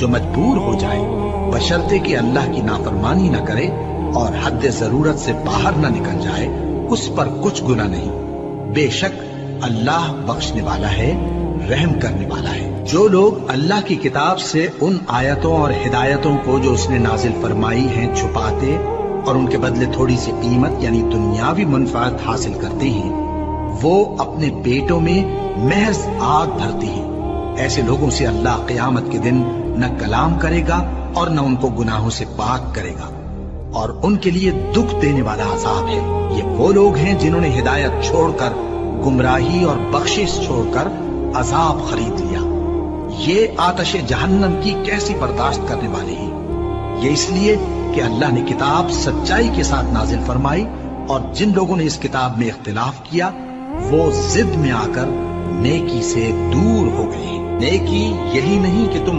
جو مجبور ہو جائے بشرطے کہ اللہ کی نافرمانی نہ کرے اور حد ضرورت سے باہر نہ نکل جائے، اس پر کچھ گناہ نہیں۔ بے شک اللہ بخشنے والا ہے، رحم کرنے والا ہے۔ جو لوگ اللہ کی کتاب سے ان آیتوں اور ہدایتوں کو جو اس نے نازل فرمائی ہیں چھپاتے اور ان کے بدلے تھوڑی سی قیمت یعنی دنیاوی منفعت حاصل کرتے ہیں، وہ اپنے پیٹوں میں محض آگ بھرتے ہیں۔ ایسے لوگوں سے اللہ قیامت کے دن نہ کلام کرے گا اور نہ ان کو گناہوں سے پاک کرے گا، اور ان کے لیے دکھ دینے والا عذاب ہے۔ یہ وہ لوگ ہیں جنہوں نے ہدایت چھوڑ کر گمراہی اور بخشش چھوڑ کر عذاب خرید لیا۔ یہ آتش جہنم کی کیسی برداشت کرنے والے ہیں۔ یہ اس لیے کہ اللہ نے کتاب سچائی کے ساتھ نازل فرمائی، اور جن لوگوں نے اس کتاب میں اختلاف کیا وہ ضد میں آ کر نیکی سے دور ہو گئے ہیں۔ نیکی یہی نہیں کہ تم